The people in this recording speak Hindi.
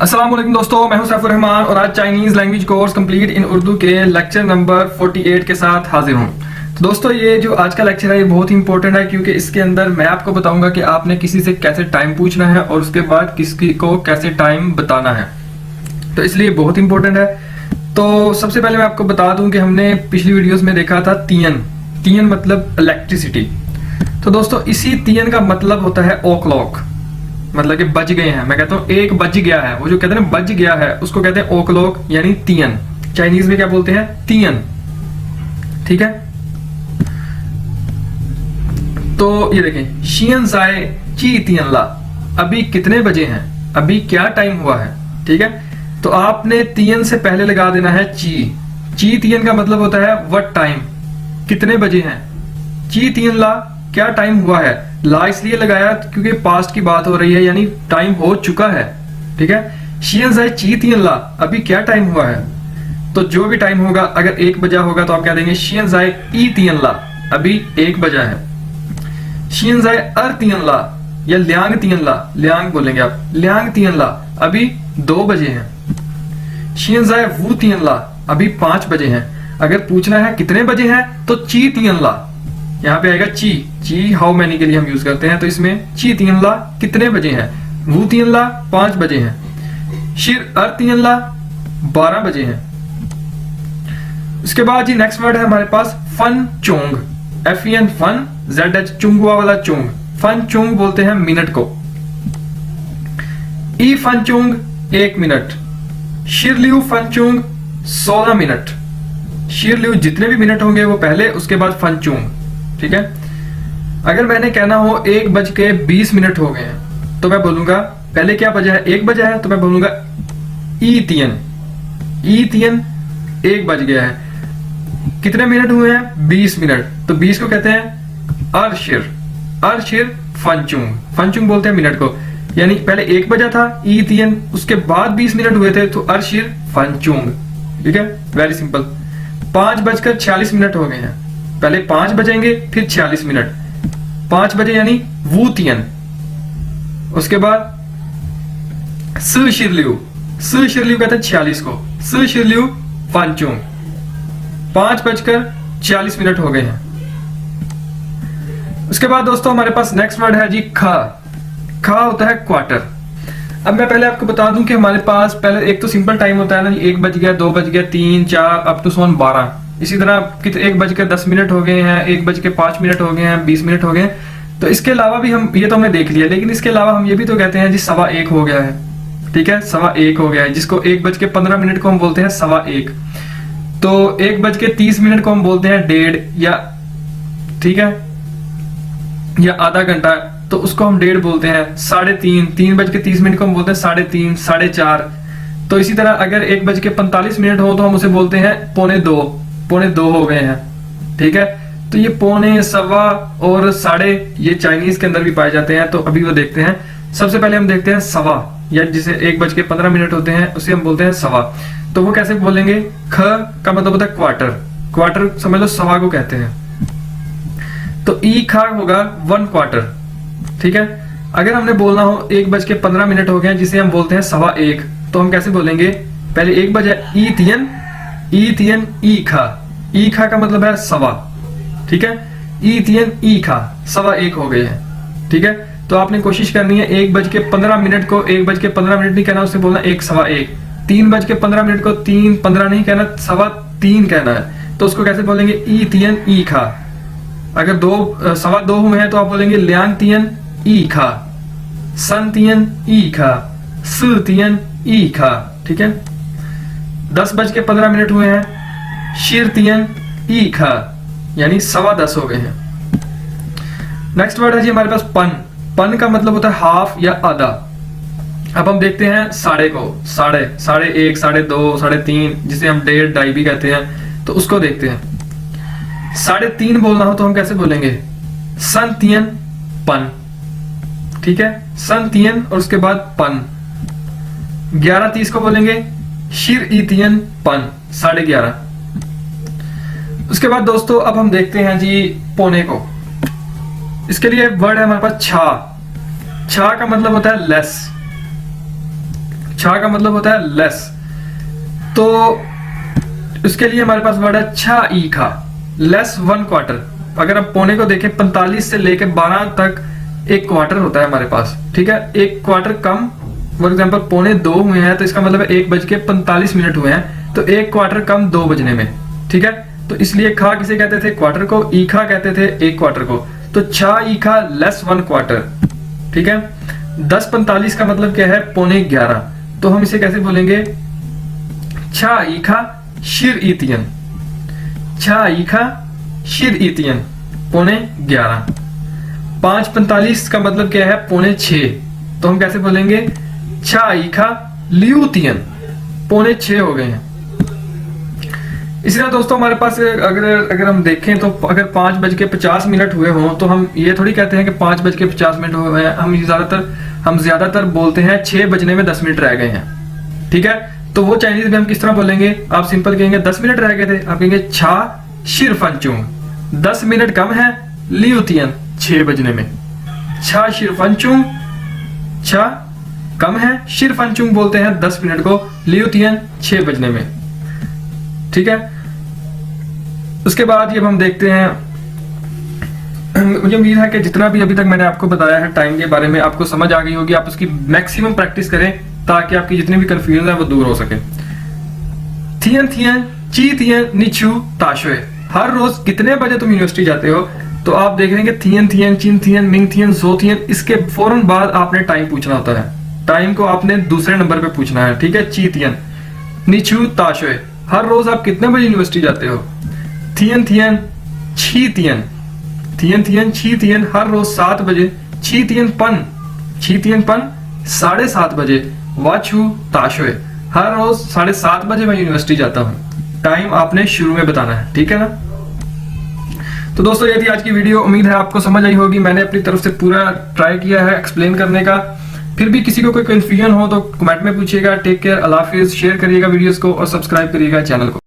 अस्सलाम वालेकुम दोस्तों, मैं हूं सैफुर रहमान और आज Chinese language course complete in Urdu के लेक्चर नंबर 48 के साथ हाजिर हूं। तो दोस्तों, ये जो आज का लेक्चर है ये बहुत ही इंपॉर्टेंट है क्योंकि इसके अंदर मैं आपको बताऊंगा कि आपने किसी से कैसे टाइम पूछना है और उसके बाद किसी को कैसे टाइम बताना है। तो इसलिए बहुत इंपॉर्टेंट है। तो सबसे पहले मैं आपको बता दूं कि हमने पिछली वीडियोस में देखा था तियन मतलब इलेक्ट्रिसिटी। तो दोस्तों, इसी तियन का मतलब होता है ओ क्लॉक, मतलब कि बज गए हैं। मैं कहता हूँ एक बज गया है, वो जो कहते हैं ना बज गया है उसको कहते हैं ओ क्लॉक यानी तियन। चाइनीज में क्या बोलते हैं? तियन। ठीक है, तो ये देखें, शियन जाए ची तियन ला, अभी कितने बजे हैं, अभी क्या टाइम हुआ है। ठीक है, तो आपने तियन से पहले लगा देना है ची तियन का मतलब होता है व्हाट टाइम, कितने बजे हैं। ची तियन ला, क्या टाइम हुआ है। ला इसलिए लगाया क्योंकि पास्ट की बात हो रही है, यानी टाइम हो चुका है। ठीक है, शियन जाए ची तियन ला, अभी क्या टाइम हुआ है। तो जो भी टाइम होगा, अगर 1 बजा होगा तो आप क्या देंगे, शियन जाए ई तियन ला, अभी 1 बजा है। शियन जाए अर तियन ला या ल्यांग तियन ला, ल्यांग बोलेंगे आप, ल्यांग तियन ला, अभी 2 बजे हैं। शियन जाए वू तियन ला, अभी 5 बजे हैं। अगर पूछना है कितने बजे हैं तो ची तियन ला, यहाँ पे आएगा ची हाउ मैनी के लिए हम यूज करते हैं। तो इसमें ची तियन ला कितने बजे हैं, वू तियन ला 5 बजे हैं, शिर अर तियन ला 12 बजे हैं। उसके बाद जी नेक्स्ट वर्ड है हमारे पास फन चोंग, FEN फन, ZH चुंगुआ वाला चोंग। फन चोंग बोलते हैं मिनट को। ई फन चोंग 1 मिनट, शिरलियू फन चोंग 16 मिनट। शिरलियू जितने भी मिनट होंगे वो पहले, उसके बाद फन चोंग। ठीक है, अगर मैंने कहना हो 1:20 हो गए हैं तो मैं बोलूंगा, पहले क्या बजा है, 1 बजा है, तो मैं बोलूंगा ई तियन 1 बज गया है। कितने मिनट हुए हैं, 20 मिनट। तो 20 को कहते हैं अरशिर फनचुंग बोलते हैं मिनट को, यानी पहले 1 बजा था ई तियन, उसके बाद 20 मिनट हुए थे तो अरशिर फनचुंग। ठीक है, वेरी सिंपल। 5:46 हो गए हैं, पहले 5 बजेंगे फिर 46 मिनट, 5 बजे यानी वू तियन। उसके बाद शिरलियू कहते हैं 46 को, शिरलियू फनचुंग। 5:46 हो गए हैं। उसके बाद दोस्तों हमारे पास नेक्स्ट वर्ड है जी खा होता है क्वार्टर। अब मैं पहले आपको बता दूं कि हमारे पास पहले एक तो सिंपल टाइम होता है ना, 1 बज गया, 2 बज गया, 3, 4 अप टू 12। इसी तरह 1:10 हो गए हैं, 1:05 हो गए हैं, 20 मिनट हो गए। तो इसके अलावा भी हम, ये तो हमने देख लिया, लेकिन इसके अलावा हम ये भी तो कहते हैं जी 1:15 हो गया है। ठीक है, 1:15 हो गया है, जिसको 1:15 को हम बोलते हैं 1:15। तो 1:30 को हम बोलते हैं 1:30 या, ठीक है, या आधा घंटा, तो उसको हम 1:30 बोलते हैं। 3:30, 3:30 को हम बोलते हैं 3:30, 4:30। तो इसी तरह अगर 1:45 हो तो हम उसे बोलते हैं 1:45 हो गए हैं। ठीक है, तो ये 1:15, 1:15 और 1:30 ये चाइनीज के अंदर भी पाए जाते हैं। तो अभी वो देखते हैं। सबसे पहले हम देखते हैं 1:15, या जिसे 1:15 होते हैं उसे हम बोलते हैं 1:15। तो वो कैसे बोलेंगे, ख का मतलब होता है क्वार्टर समझ लो 1:15 को कहते हैं। तो ई खा होगा 1 क्वार्टर। ठीक है, अगर हमने बोलना हो 1:15 हो गए जिसे हम बोलते हैं 1:15, तो हम कैसे बोलेंगे, पहले 1 बजे ई तियन ई खा का मतलब है 1:15। ठीक है, ई तियन ई खा 1:15 हो गए हैं। ठीक है, तो आपने कोशिश करनी है 1:15 को 1:15 नहीं कहना, उसे बोलना 1:15। 3:15 को 3:15 नहीं कहना, 3:15 कहना है। तो उसको कैसे बोलेंगे, ई तियन ई खा। अगर 2:15 हुए हैं तो आप बोलेंगे ल्यांग तियन ई खा, सन तियन ई खा, सु तियन ई खा। ठीक है, 10:15 हुए हैं, शिर तियन ई खा, यानी 10:15 हो गए हैं। नेक्स्ट वर्ड है जी हमारे पास पन का मतलब होता है हाफ या आधा। अब हम देखते हैं साढ़े को, साढ़े 1, 2:30, 3:30, जिसे हम 1:30, 2:30 भी कहते हैं। तो उसको देखते हैं। 3:30 बोलना हो तो हम कैसे बोलेंगे, सन तियन पन। ठीक है, सन तियन और उसके बाद पन। 11:30 को बोलेंगे शिर ई तियन पन, 11:30। उसके बाद दोस्तों अब हम देखते हैं जी पौने को। इसके लिए वर्ड है हमारे पास छा का मतलब होता है लेस। छा का मतलब होता है लेस, तो इसके लिए हमारे पास वर्ड है छा ई खा, लेस 1 क्वार्टर। अगर हम पौने को देखें 45 से लेके 12 तक एक क्वार्टर होता है हमारे पास, ठीक है। एक क्वार्टर कम, फॉर एग्जांपल पौने 2 हुए हैं तो इसका मतलब है 1:45 हुए हैं, तो एक क्वार्टर कम 2 बजने में, ठीक है। तो इसलिए खा किसे कहते थे, क्वार्टर को, ई खा कहते थे एक क्वार्टर को। तो छा ई खा लेस 1 क्वार्टर, ठीक है। 10:45 का मतलब क्या है, पौने 11, तो हम इसे कैसे बोलेंगे, छा ई खा शिर ईतियन, छा ई खा शिर ईतियन, पौने 11। 5:45 का मतलब क्या है, पौने 6, तो हम कैसे बोलेंगे, छा ई खा लियूतियन, पौने 6 हो गए हैं। इसी तरह दोस्तों हमारे पास अगर हम देखें तो अगर 5:50 हुए हों तो हम ये थोड़ी कहते हैं कि 5:50 हुए हैं, हम ज्यादातर बोलते हैं 6 बजने में 10 मिनट रह गए हैं, ठीक है। तो वो चाइनीज में हम किस तरह बोलेंगे, आप सिंपल कहेंगे 10 मिनट रह गए थे, आप कहेंगे छा शिरफंचुंग, 10 मिनट कम है लियूतियन 6 बजने में, छा शिरफंचुंग, छा कम है, शिरफंचुंग बोलते हैं 10 मिनट को, लियूतियन 6 बजने में, ठीक है। उसके बाद ये हम देखते हैं, मुझे उम्मीद है कि जितना भी अभी तक मैंने आपको बताया है टाइम के बारे में आपको समझ आ गई होगी, आप उसकी मैक्सिमम प्रैक्टिस करें ताकि आपकी जितनी भी कंफ्यूजन है वो दूर हो सके। थियन थियन ची थियन निचू ताशोए, हर रोज कितने बजे तुम यूनिवर्सिटी जाते हो, तो आप देख रहे हैं कि थियन थियन चिन थियन मिंग थियन सो थियन, इसके फौरन बाद आपने टाइम पूछना होता है, टाइम को आपने दूसरे नंबर पे पूछना है, ठीक है। ची थियन निचू ताशोए, हर रोज आप कितने बजे यूनिवर्सिटी जाते हो। थियन थियन छी थियन, थियन थियन छी थियन, हर रोज 7 बजे। छी थियन पन, छी थियन पन 7:30 बजे। वाचू ताशोए, हर रोज 7:30 बजे मैं यूनिवर्सिटी जाता हूँ। टाइम आपने शुरू में बताना है, ठीक है ना। तो दोस्तों ये थी आज की वीडियो, उम्मीद है आपको समझ आई होगी। मैंने अपनी तरफ से पूरा ट्राई किया है एक्सप्लेन करने का। फिर भी किसी को कोई कंफ्यूजन हो तो कमेंट में पूछिएगा। टेक केयर, अल्लाह हाफिज। शेयर करिएगा वीडियोस को और सब्सक्राइब करिएगा चैनल को।